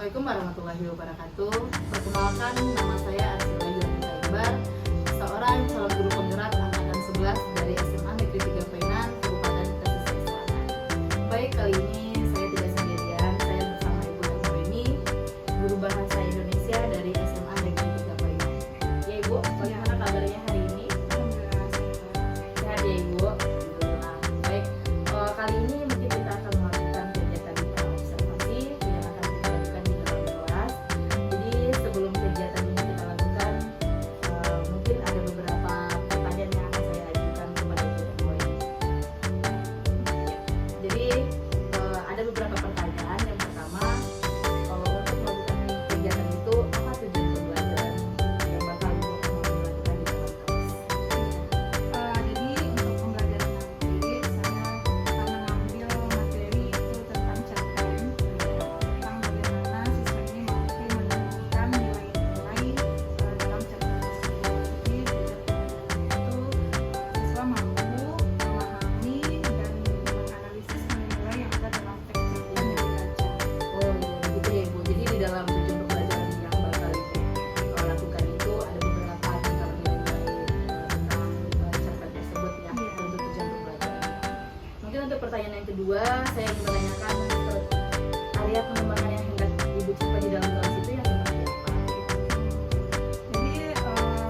Assalamualaikum warahmatullahi wabarakatuh. Perkenalkan, nama saya Arsila Yunita Iqbar, seorang calon guru penggerak angkatan 11 dari SMA Negeri 3 Painan, Kabupaten Tasik Selatan. Baik, kali ini saya tidak sendirian, saya bersama Ibu Noeni, guru bahasa Indonesia dari SMA Negeri 3 Painan. Ya Ibu, bagaimana kabarnya hari ini? Alhamdulillah Sehat ya Ibu? Alhamdulillah. Baik, kali ini mungkin kita akan melakukan kegiatan observasi yang akan kita lakukan di dalam kelas. Jadi sebelum kegiatan ini kita lakukan, mungkin ada beberapa pertanyaan yang akan saya ajukan kepada Ibu Noeni. Jadi ada beberapa pertanyaan. Yang pertama, untuk melakukan kegiatan itu apa tujuan pembelajaran yang bakal Ibu lakukan di dalam kelas? Jadi untuk pembelajaran nanti saya akan mengambil materi itu tentang cerpen, tentang bagaimana siswa ini mampu menemukan nilai-nilai dalam cerpen tersebut. Jadi itu siswa mampu memahami dan menganalisis nilai-nilai yang ada dalam teks cerpen yang dibaca. Oh, gitu ya Ibu. Jadi di dalam tujuan pembelajaran yang bakal Ibu lakukan itu ada beberapa tentang nilai-nilai tentang cerpen tersebut ya, Iya. untuk tujuan pembelajaran. Mungkin untuk pertanyaan yang kedua, saya ingin menanyakan area pengembangan yang hendak Ibu capai di dalam kelas itu yang seperti apa? Jadi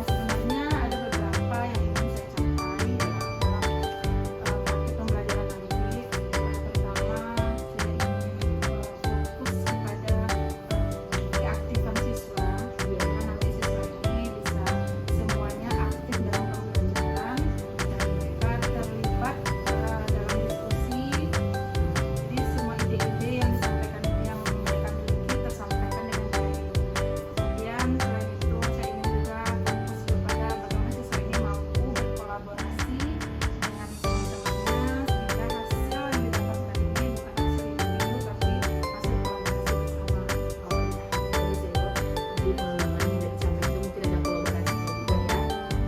sebenarnya ada beberapa yang ingin saya capai dalam praktik pembelajaran nanti. Pertama, saya ingin fokus kepada keaktifan siswa, di mana nanti siswa ini bisa semuanya aktif dalam pembelajaran dan mereka terlibat dalam diskusi. Jadi semua ide-ide yang disampaikan yang mereka miliki tersampaikan dengan baik. Kemudian selain itu saya ingin juga fokus kepada bagaimana siswa ini mampu berkolaborasi dengan teman-temannya sehingga hasil yang didapatkan ini bukan hasil individu tapi hasil kolaborasi bersama. Oh, bagus ya Ibu. Jadi pengembangan yang dari sampai itu mungkin ada kolaborasi juga ya.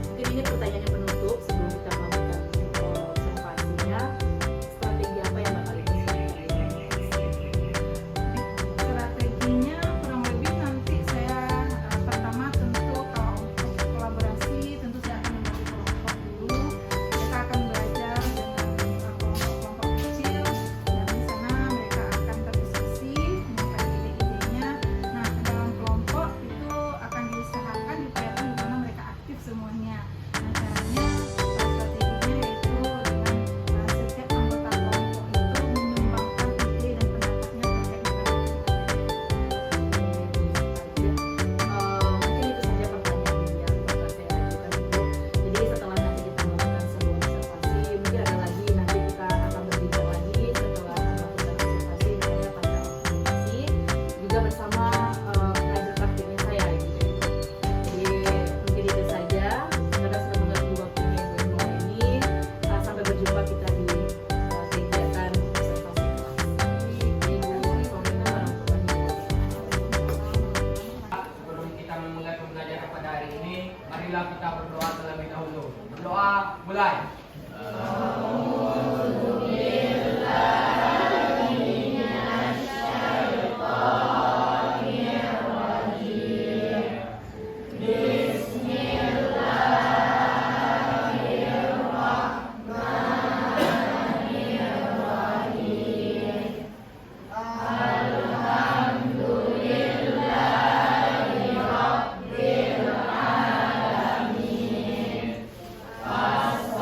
Mungkin ini pertanyaan yang penutup sebelum kita melakukan observasinya. Strategi apa yang bakal Ibu Strateginya kurang lebih nanti saya pertama tentu kalau untuk kolaborasi tentu saya akan membagi kelompok dulu. Mereka akan belajar dengan kelompok-kelompok kecil dan di sana mereka akan berdiskusi menyampaikan ide-idenya. Nah, dalam kelompok itu akan diusahakan diupayakan di mana mereka aktif semuanya. Nah, caranya strateginya yaitu dengan setiap anggota kelompok itu menyumbangkan ide dan pendapatnya terkait dengan Mungkin itu saja pertanyaan yang bakal saya ajukan Ibu. Jadi setelah nanti kita melakukan sebuah observasi, mungkin ada lagi nanti kita akan berbicara lagi setelah melakukan observasi, misalnya pada observasi juga bersama pengajar praktiknya saya gitu. Jadi mungkin itu saja. Karena sudah mengganggu waktunya Ibu Noeni, sampai berjumpa kita di kegiatan observasi kelas. Jadi Assalamualaikum warahmatullahi wabarakatuh. Sebelum kita memulai pembelajaran pada hari ini, marilah kita berdoa terlebih dahulu. Berdoa, mulai.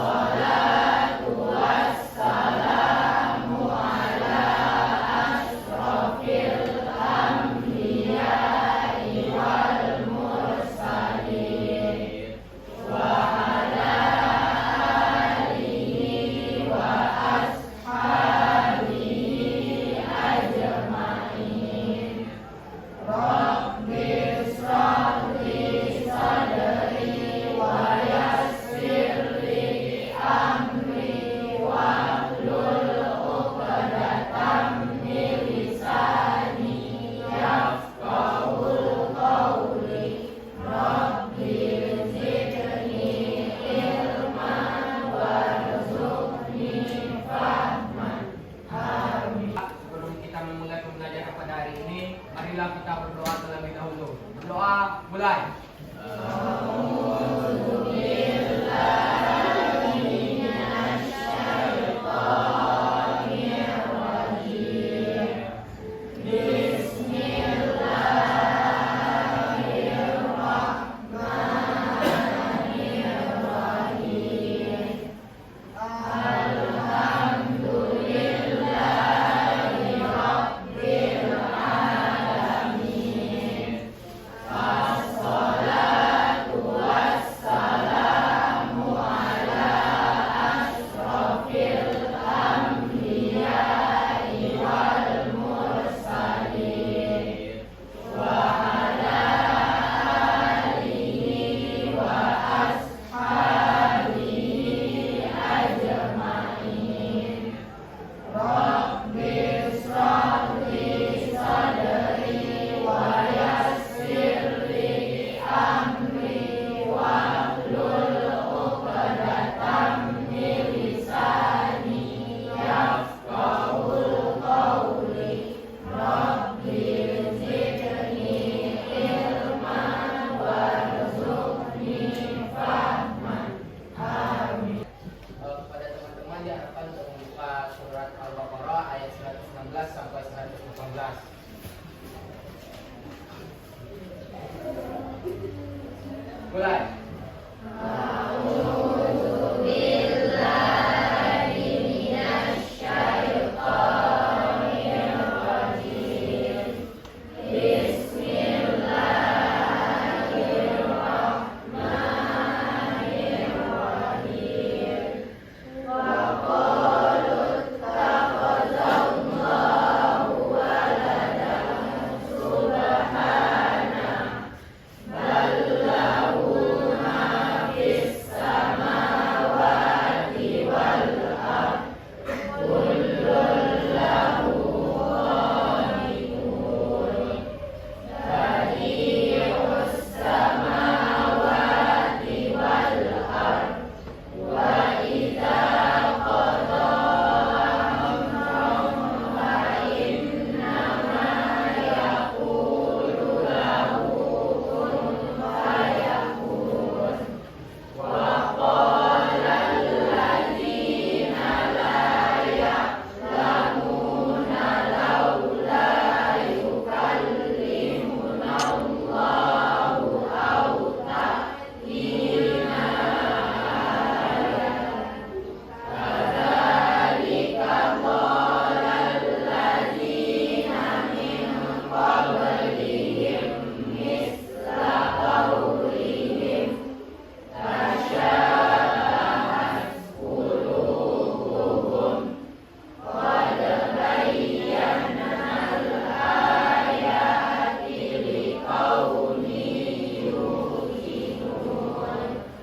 As-salatu Kepada teman-teman diharapkan untuk membuka surat Al-Baqarah ayat 116 sampai 118. Mulai.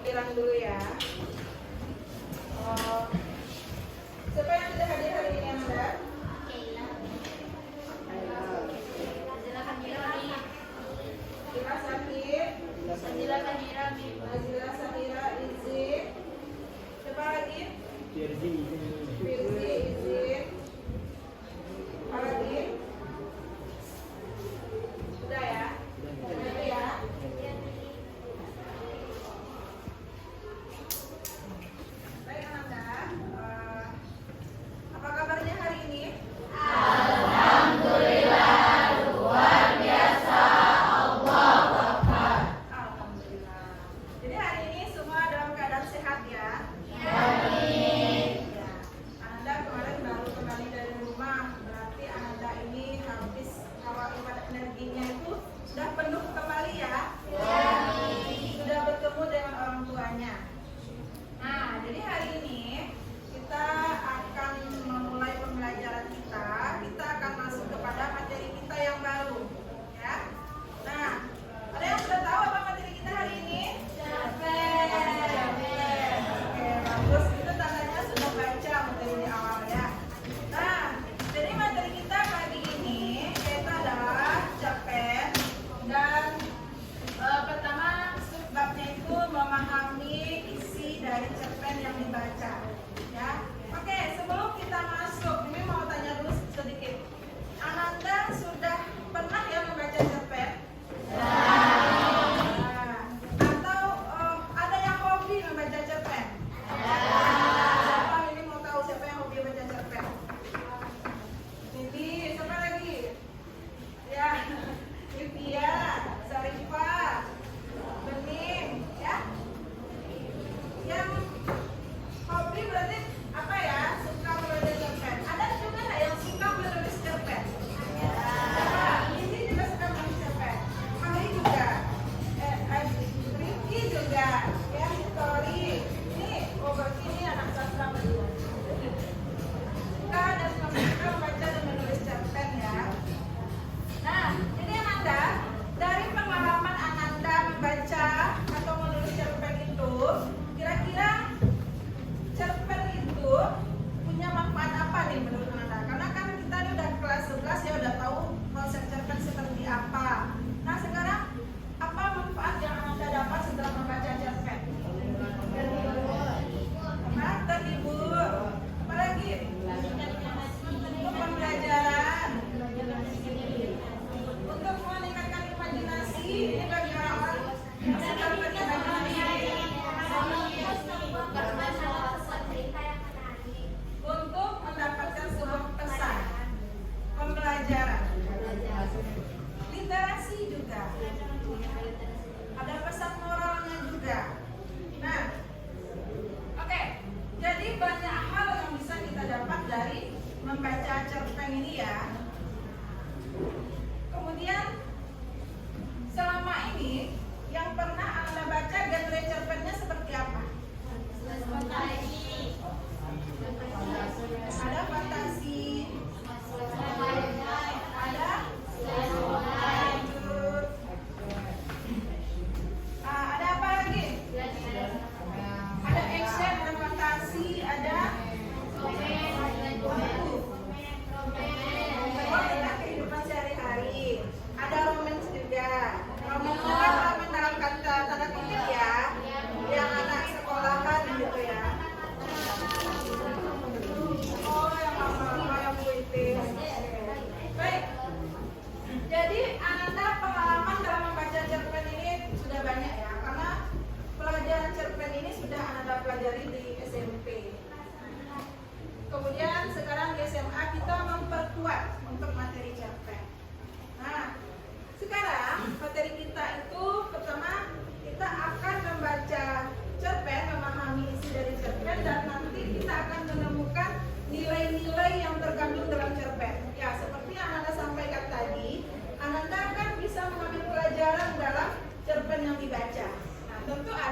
Kirang dulu ya. Siapa yang sudah hadir hari ini yang ada? Kira Sakit, Nazila Samira izin. Siapa lagi? Firzi izin. Apa lagi? Sudah ya? Sudah ya? Baik Ananda, apa kabarnya hari ini? Alhamdulillah. Jadi hari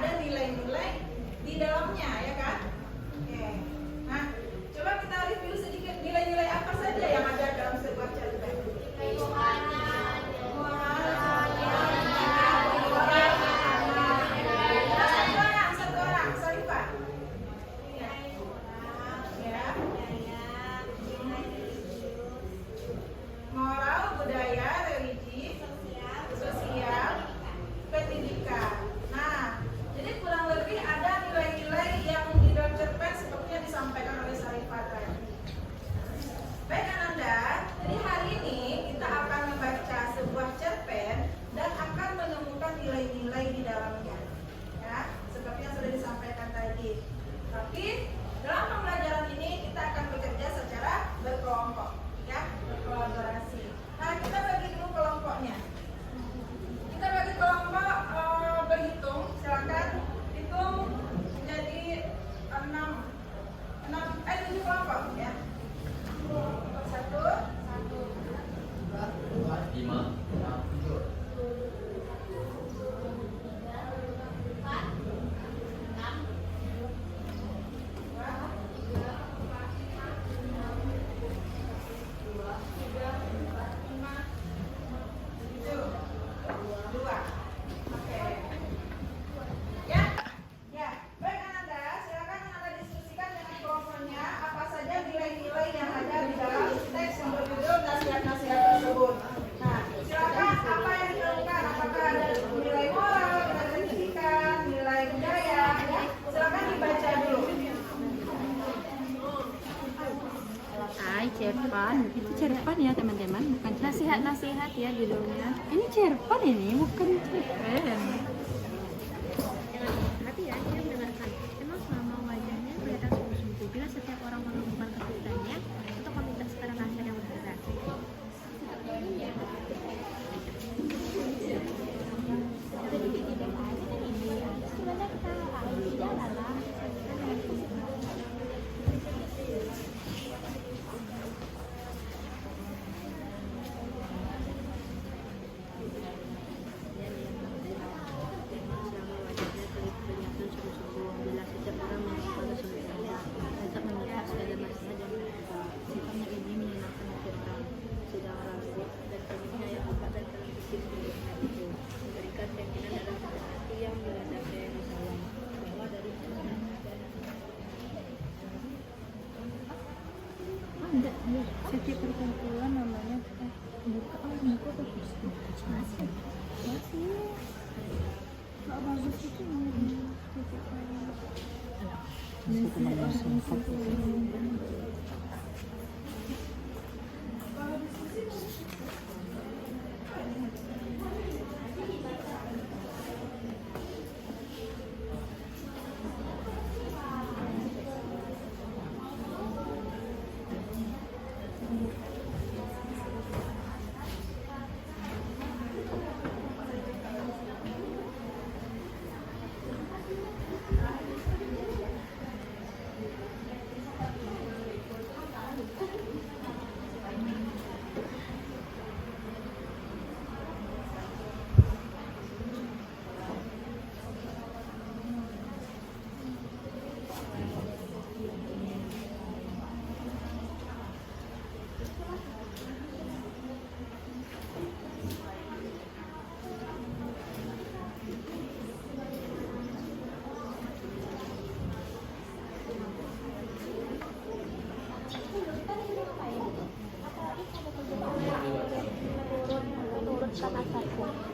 ada nilai-nilai di dalamnya, ya kan? Oke. Nah, coba kita review sedikit nilai-nilai apa saja yang ada dalam sebuah cerpen. Satu orang, Sarifah. Ya. Moral, budaya, religi, sosial, pendidikan. Nah, jadi kurang lebih ada nilai-nilai yang di dalam cerpen seperti yang disampaikan oleh Sarifah tadi. Baik Ananda, jadi hari ini kita akan membaca sebuah cerpen dan akan menemukan nilai-nilai di dalamnya, ya, seperti yang sudah disampaikan tadi. Tapi dalam pembelajaran ini kita akan bekerja secara berkelompok, ya, berkolaborasi. Nah, kita bagi dulu kelompoknya. Kita bagi kelompok berhitung. Silakan hitung menjadi 7 kelompok, ya. 1, 5, 6, 7. 2. Oke. Ya. Ya. Baik Ananda, silakan Ananda diskusikan dengan kelompoknya apa saja nilai-nilai yang ada di dalam teks yang berjudul nasihat-nasihat tersebut. Nah, silakan apa yang ditemukan? Apakah ada nilai moral, nilai pendidikan, nilai budaya? Ya. Silakan dibaca dulu. Hai, cerpen. Itu cerpen ya teman-teman, bukan nasihat-nasihat ya judulnya. Ini cerpen ini, bukan cerpen. Tapi ya, dia mendengarkan. Emang selama wajahnya kelihatan sungguh-sungguh. Bila setiap orang menunjukkan kesulitannya untuk meminta sekarang nasihat yang berbeda. Setiap perkumpulan namanya buka buka tuh masih nggak bagus itu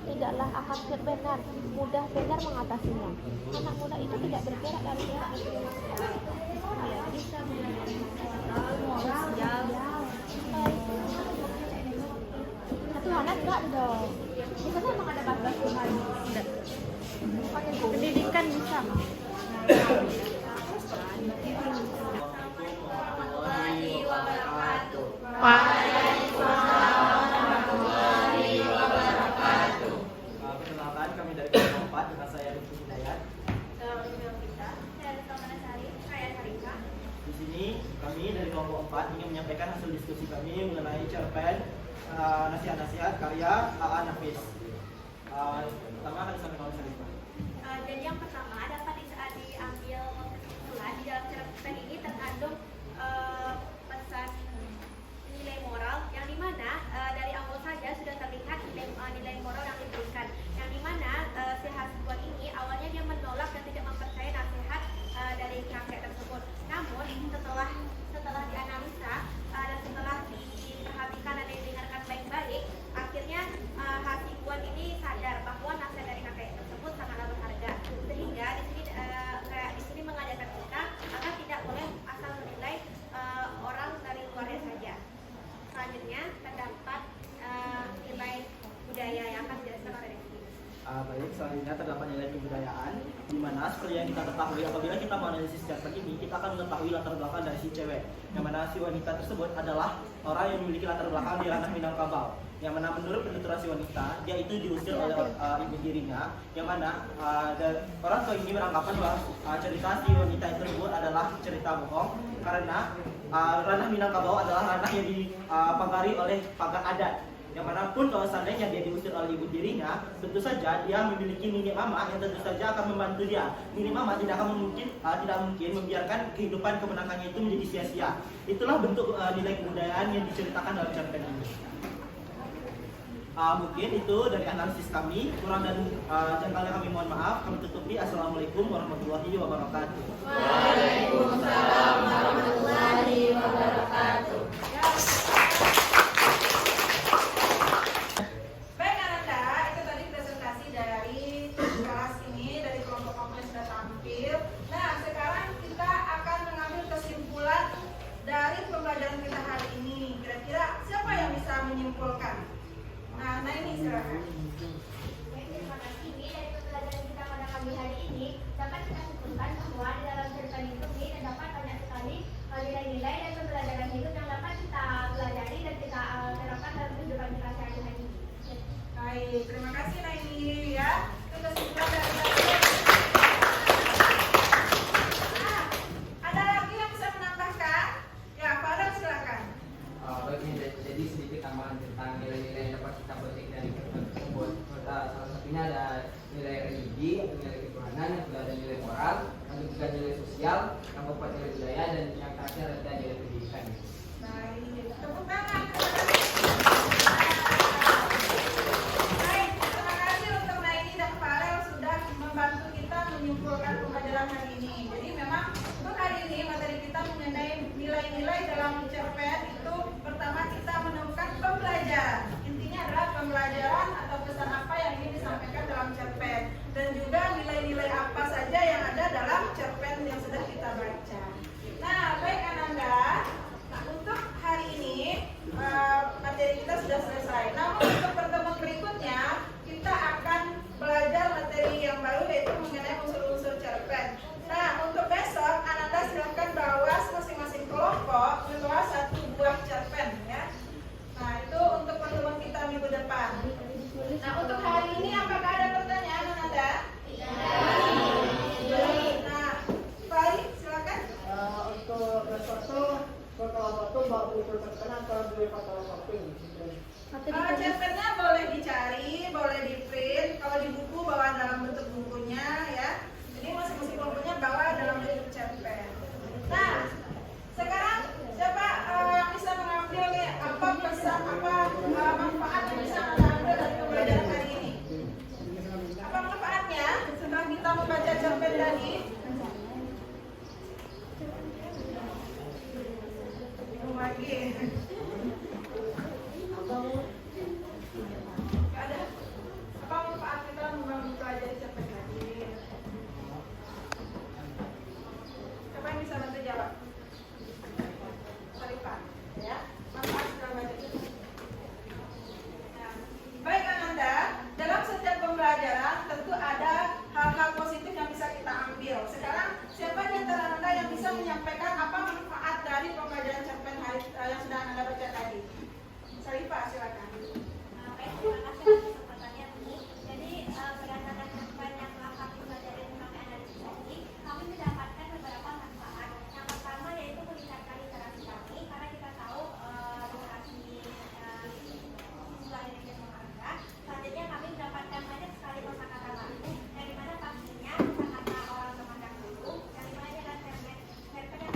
Tidaklah akan benar, mudah benar mengatasinya. Anak muda itu tidak bergerak dari pihak ke pihak. Ya, bisa satu anak enggak dong. Di sana emang ada batas Tuhan. Pendidikan bisa. Perkenalkan, kami dari kelompok 4 dengan saya Rifki Hidayat. Di sini kami dari kelompok 4 ingin menyampaikan hasil diskusi kami mengenai cerpen nasihat-nasihat karya A.A. Nafis. Pertama akan disampaikan oleh Sarifah. Jadi yang pertama mana seperti yang kita ketahui apabila kita menganalisis cerpen ini, kita akan mengetahui latar belakang dari si cewek, yang mana si wanita tersebut adalah orang yang memiliki latar belakang di ranah Minangkabau, yang mana menurut penuturan si wanita, dia itu diusir oleh ibu tirinya, yang mana orang tua ini beranggapan bahwa cerita si wanita tersebut adalah cerita bohong, karena ranah Minangkabau adalah ranah yang dipagari oleh pagar adat. Yang manapun kalau seandainya dia diusir oleh ibu tirinya, tentu saja dia memiliki nenek mama yang tentu saja akan membantu dia. Nenek mama tidak mungkin membiarkan kehidupan kemenangannya itu menjadi sia-sia. Itulah bentuk nilai kebudayaan yang diceritakan dalam cerpen ini. Mungkin itu dari analisis kami, kurang dan jangkauan kami mohon maaf. Kami tutupi. Assalamualaikum warahmatullahi wabarakatuh. Waalaikumsalam warahmatullahi wabarakatuh. Baik Ananda, itu tadi presentasi dari kelas ini, dari kelompok kamu yang sudah tampil. Nah, sekarang kita akan mengambil kesimpulan dari pembelajaran kita hari ini. Kira-kira siapa yang bisa menyimpulkan? Nah ini silakan. Baik, terima kasih. Ini dari pembelajaran kita pada pagi hari ini dapat kita simpulkan bahwa di dalam cerpen itu terdapat banyak sekali nilai-nilai dan pembelajaran hidup yang dapat kita pelajari dan kita terapkan dalam kehidupan kita sehari-hari. Baik, terima kasih Naini ya. Itu kesimpulan dari tadi. Ada lagi yang bisa menambahkan? Ya, Farel silakan. Baik, jadi sedikit tambahan tentang nilai-nilai yang dapat kita petik dari cerpen tersebut. Salah satunya ada nilai religi, atau nilai ketuhanan, yang kedua ada nilai moral, yang ketiga nilai sosial, yang keempat nilai budaya, dan yang terakhir ada nilai pendidikan. Baik, tepuk tangan. Baik, terima kasih untuk Naini dan Farel sudah membantu kita menyimpulkan pembelajaran hari ini. Jadi memang untuk hari ini materi kita mengenai nilai-nilai dalam cerpen itu pertama kita menemukan pembelajaran. Intinya adalah pembelajaran atau pesan apa yang ingin disampaikan dalam cerpen, dan juga nilai-nilai apa saja yang ada dalam cerpen yang sudah kita baca. Nah, baik Ananda. Nah, untuk hari ini materi kita sudah selesai. Namun untuk pertemuan berikutnya kita akan belajar materi yang baru, yaitu mengenai unsur-unsur cerpen. Nah, untuk besok Ananda silakan bawa masing-masing kelompok membawa 1 buah cerpen ya. Nah, itu untuk pertemuan kita minggu depan. Nah, untuk hari ini apakah ada pertanyaan Ananda? Nah, Fahri silakan. Untuk besok tuh kelompok tuh bawa buku cerpen atau beli fotokopi? Cerpennya boleh dicari, boleh di print. Kalau di buku bawa dalam bentuk bukunya ya. Jadi masing-masing kelompoknya bawa dalam bentuk cerpen. Nah, sekarang siapa yang bisa mengambil nih apa pesan, apa manfaat yang bisa Anda ambil dari pembelajaran hari ini? Apa manfaatnya setelah kita membaca cerpen tadi? Lagi. Gak ada. Apa manfaat kita mempelajari cerpen tadi? Siapa yang bisa bantu jawab? Sarifah, ya. Manfaat setelah baca cerpen. Nah, baik Ananda, dalam setiap pembelajaran tentu ada hal-hal positif yang bisa kita ambil. Sekarang siapa di antara Anda yang bisa menyampaikan apa manfaat dari pembelajaran cerpen yang sudah Anda baca tadi? Sarifah, silakan. Baik, terima kasih atas kesempatannya ini. Jadi berdasarkan cerpen yang telah kami pelajari tentang analisis tadi, kami mendapatkan beberapa manfaat. Yang pertama yaitu meningkatkan literasi kami, karena kita tahu literasi siswa Indonesia Maharga. Selanjutnya kami mendapatkan banyak sekali kosakata baru, dari mana pastinya kosakata orang zaman dahulu, dari mana adalah cerpen yang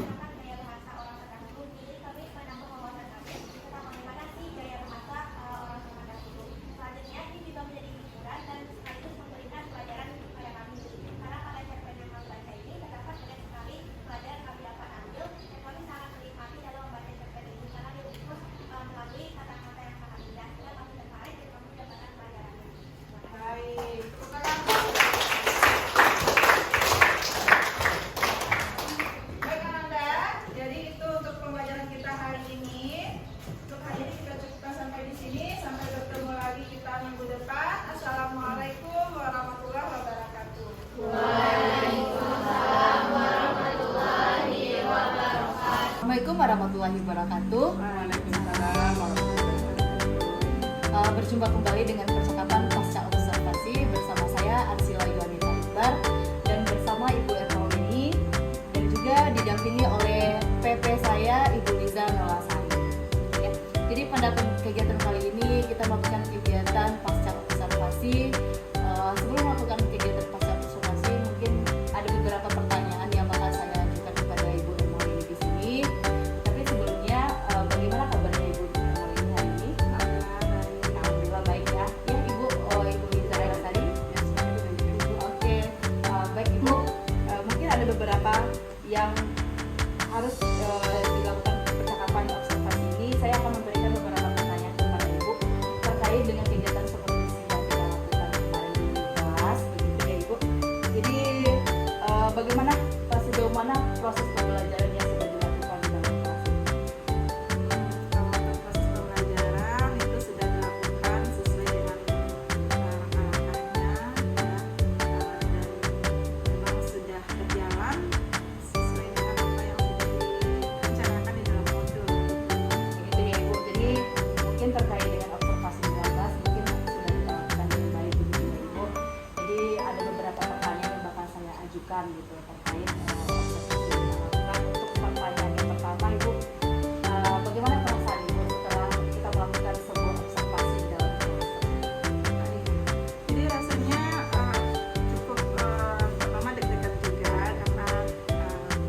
warahmatullahi wabarakatuh. Waalaikumsalam warahmatullahi wabarakatuh. Berjumpa kembali dengan percakapan pasca observasi bersama saya Arsila Yuanita Iqbar dan bersama Ibu Evelini dan juga didampingi oleh PP saya Ibu Liza Nolasari. Ya. Jadi pada kegiatan kali ini kita melakukan kegiatan pasca observasi. Sebelum melakukan kegiatan pasca observasi mungkin ada beberapa pertanyaan yang bakal saya ajukan kepada Ibu Evelini di sini. Tapi sebelumnya bagaimana kabarnya Ibu Evelini hari ini? Alhamdulillah baik ya. Ya Ibu, Ibu Liza Nolasari. Oke, baik Ibu. Mungkin ada beberapa yang harus dilakukan percakapan observasi ini. Saya akan memberikan beberapa pertanyaan kepada Ibu terkait dengan kegiatan seperti yang kita lakukan kemarin di kelas, begitu ya Ibu. Jadi bagaimana sejauh mana proses pembelajaran yang sudah dilakukan di dalam kelas? Kalau untuk proses pembelajaran itu sudah dilakukan sesuai dengan langkah-langkahnya ya, dan memang sudah berjalan sesuai dengan apa yang sudah direncanakan di dalam modul. Begitu ya Ibu. Jadi mungkin terkait dengan observasi di dalam kelas mungkin sudah kita lakukan dengan baik begitu ya Ibu. Jadi ada beberapa pertanyaan yang bakal saya ajukan gitu terkait observasi yang kita lakukan. Untuk pertanyaan yang pertama Ibu, bagaimana perasaan Ibu setelah kita melakukan sebuah observasi di dalam kelas? Jadi rasanya cukup pertama deg-degan juga karena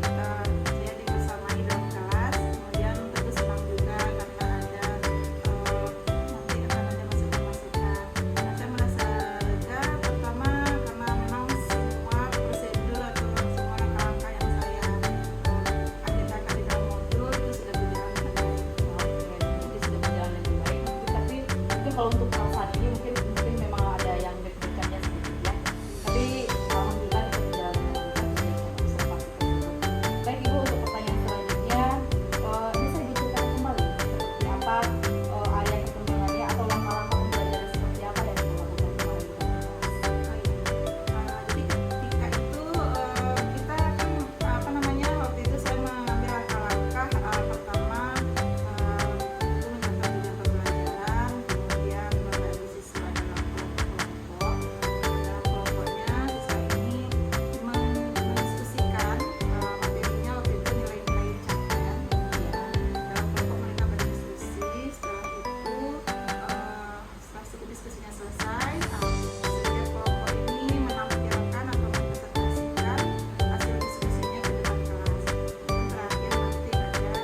kita saya dibersamai dalam kelas, kemudian tentu senang juga karena ada nanti akan ada masukan-masukan. Nah, saya merasa lega pertama karena memang semua prosedur atau semua langkah-langkah yang saya agenda di dalam modul itu sudah berjalan dengan baik. Oke, jadi sudah berjalan dengan baik. Tapi mungkin kalau untuk perasaan ini mungkin memang ada yang deg-degannya sedikit ya. Tapi alhamdulillah kita berjalan dengan baik kegiatan observasi tersebut. Baik Ibu, untuk pertanyaan selanjutnya, bisa Ibu ceritakan kembali seperti apa area perkembangannya atau langkah-langkah pembelajaran seperti apa yang Ibu lakukan kemarin di dalam kelas? Jadi ketika itu kita kan apa namanya waktu itu saya mengambil langkah-langkah pertama itu mencatat tujuan pembelajaran, kemudian membagi siswa dalam kelompok-kelompok. Dalam kelompoknya siswa ini mendiskusikan materinya waktu itu nilai-nilai capaian. Dalam kelompok mereka berdiskusi. Setelah itu setelah diskusinya selesai, setiap kelompok ini menampilkan atau mempresentasikan hasil diskusinya ke depan kelas. Dan terakhir nanti ada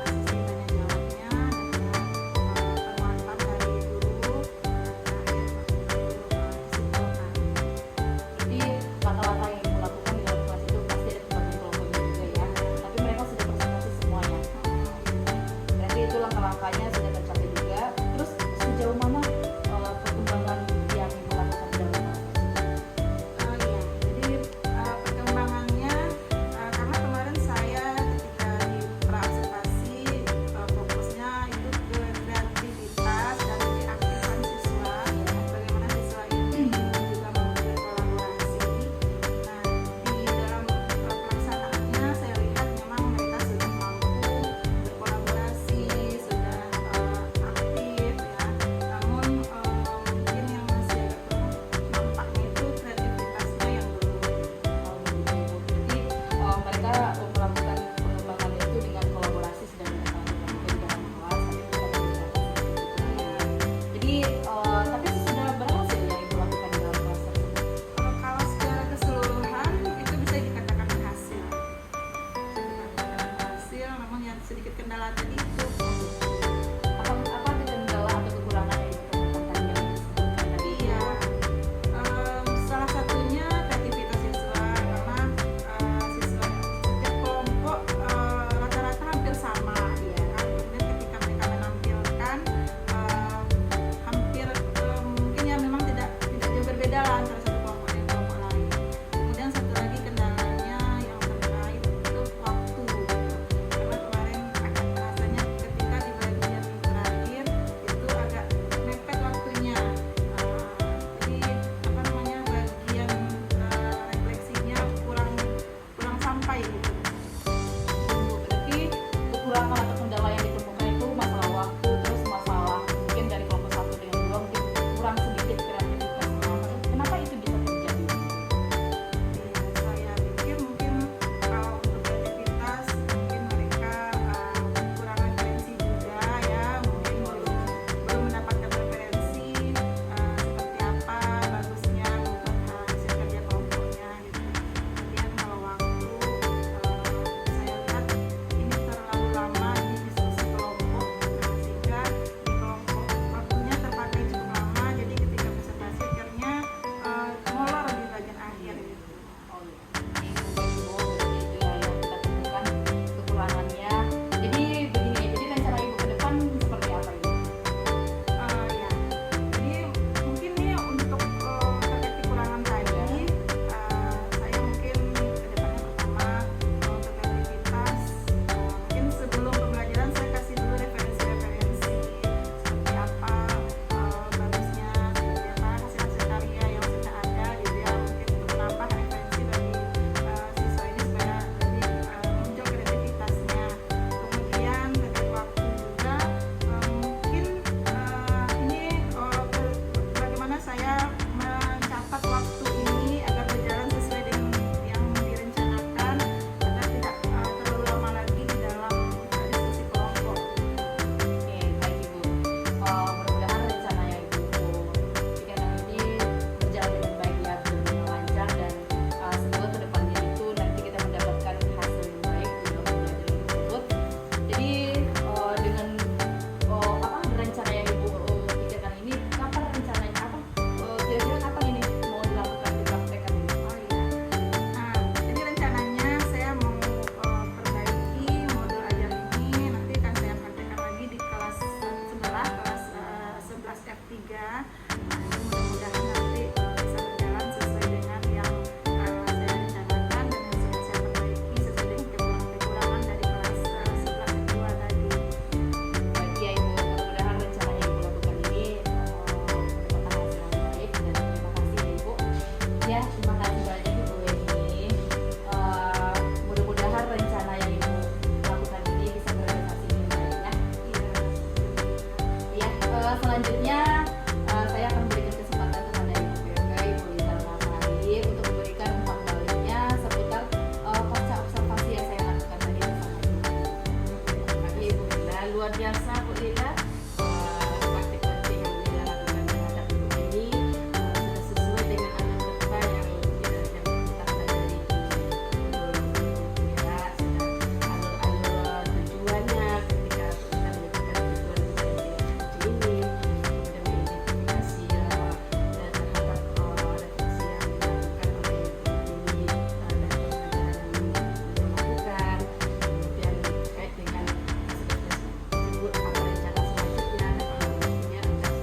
sesi tanya jawabnya dengan penguatan dari guru dan terakhir disimpulkan. Jadi langkah-langkah yang Ibu lakukan di dalam kelas itu pasti ada pembagian kelompoknya juga ya. Tapi mereka sudah presentasi semuanya. Berarti itu langkah-langkahnya sudah tercapai juga. Terus sejauh mana perkembangan yang Ibu lakukan di dalam kelas? Iya, jadi perkembangannya karena kemarin saya ketika di praobservasi fokusnya itu ke kreativitas dan keaktifan siswa, bagaimana siswa ini juga mau berkolaborasi. Nah, di dalam pelaksanaannya saya lihat memang mereka sudah mampu berkolaborasi, sudah aktif ya. Namun mungkin yang masih agak kurang nampaknya itu kreativitasnya yang belum. Oh, begitu Ibu. Jadi mereka melakukan pengembangan itu dengan kolaborasi sudah dilakukan di dalam kelas, tapi bukan di kelas. Jadi tapi sudah berhasil yang Ibu lakukan di dalam kelas tersebut. Kalau secara keseluruhan itu bisa dikatakan berhasil. Bisa dikatakan berhasil, namun yang sedikit kendala tadi itu Apa kendala atau kekurangan yang Ibu temukan tadi yang disebutkan tadi? iya. Salah satunya kreativitas siswa karena siswa setiap kelompok rata-rata hampir sama ya kan. Kemudian ketika mereka menampilkan hampir mungkin ya memang tidak jauh berbeda lah antara satu kelompok dan kelompok lain. Kemudian satu lagi kendalanya yang terkait itu waktu. Karena kemarin agak rasanya ketika di bagian terakhir itu agak mepet waktunya. Jadi apa namanya bagian refleksinya kurang sampai gitu. Berarti kekurangan atau kendala yang ditemukan itu masalah waktu, terus masalah mungkin dari kelompok 1 dengan 2 mungkin kurang sedikit kreativitasnya. Kenapa itu bisa terjadi? Saya pikir mungkin kalau untuk kreativitas mungkin mereka kekurangan referensi juga ya, mungkin belum mendapatkan referensi seperti apa bagusnya untuk hasil kerja kelompoknya gitu. Kemudian kalau waktu saya lihat ini terlalu lama di diskusi kelompok, sehingga di kelompok waktunya terpakai cukup lama, jadi ketika presentasi akhirnya molor di bagian akhir gitu. Oh iya. Ibu, itu ya yang kita temukan kekurangannya. Jadi begini, jadi rencana ibu ke depan seperti apa ini? Ya, jadi mungkin nih untuk terkait kekurangan tadi, saya mungkin kedepannya pertama untuk kreativitas, mungkin sebelum pembelajaran saya kasih dulu referensi-referensi seperti apa bagusnya, seperti apa hasil-hasil karya yang sudah ada gitu ya, mungkin untuk menambah referensi bagi siswa ini supaya lebih muncul kreativitasnya. Kemudian terkait waktu juga, mungkin ini bagaimana saya mencatat waktu ini agar berjalan sesuai dengan yang direncanakan, agar tidak terlalu lama lagi di dalam diskusi kelompok. Oke, baik ibu. Mudah-mudahan rencana yang ibu pikirkan ini berjalan dengan baik ya, dengan lancar dan semoga kedepannya itu nanti kita mendapatkan hasil yang baik dalam pembelajaran tersebut. Jadi dengan rencana yang ibu pikirkan ini, kapan rencananya apa? Kira-kira kapan ini mau dilakukan dipraktekkan ini? Oh iya. Nah, jadi rencananya saya mau perbaiki modul ajar ini, nanti akan saya praktekkan lagi di kelas sebelah, kelas 11 F3. Mudah-mudahan nanti bisa berjalan sesuai dengan yang saya rencanakan dan sudah saya perbaiki sesuai dengan kekurangan-kekurangan dari kelas 11 F2 tadi. Baik ya ibu, mudah-mudahan rencana yang ibu lakukan ini mendapatkan hasil yang baik dan terima kasih ya ibu. Ya, terima kasih banyak ibu Weni. Mudah-mudahan rencana yang ibu lakukan ini bisa berealisasi dengan baik ya. Ya, selanjutnya saya akan berikan kesempatan kepada ibu PP, Ibu Lisa Lasari untuk memberikan umpan baliknya seputar pasca observasi yang saya lakukan tadi bersama ibu. Bagi Ibu Lila, luar biasa Bu Lila. Praktik-praktik yang Bu Lila lakukan terhadap ibu ini sudah sesuai dengan alur kerja yang kita pelajari di Bu Lila, sudah alur-alur tujuannya ketika kita menentukan tujuan dari seperti ini, kemudian mengidentifikasi terhadap refleksi yang dilakukan oleh ibu ini terhadap pembelajaran yang dilakukan, kemudian terkait dengan tersebut apa rencana selanjutnya dan alurnya agar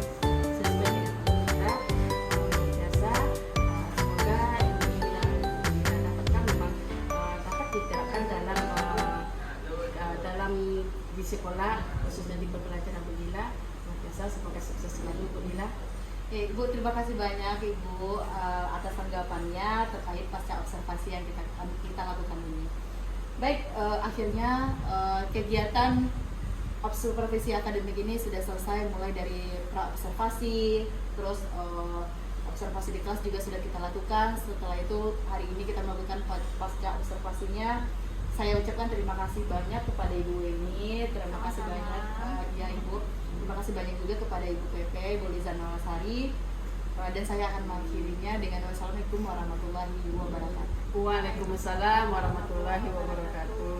sesuai dengan alur kita. Biasa semoga ilmu yang kita dapatkan memang dapat diterapkan dalam di sekolah, khususnya di pembelajaran Bu Lila. Luar biasa, semoga sukses selalu Bu Lila. Ibu, terima kasih banyak Ibu atas tanggapannya terkait pasca observasi yang kita lakukan ini. Baik, akhirnya kegiatan observasi akademik ini sudah selesai, mulai dari pra-observasi, terus observasi di kelas juga sudah kita lakukan. Setelah itu hari ini kita melakukan pasca observasinya. Saya ucapkan terima kasih banyak kepada Ibu Weni, terima kasih banyak ya Ibu. Terima kasih banyak juga kepada Ibu PP, Ibu Lisa Lasari. Dan saya akan mengakhirinya dengan wassalamualaikum warahmatullahi wabarakatuh. Waalaikumsalam warahmatullahi wabarakatuh.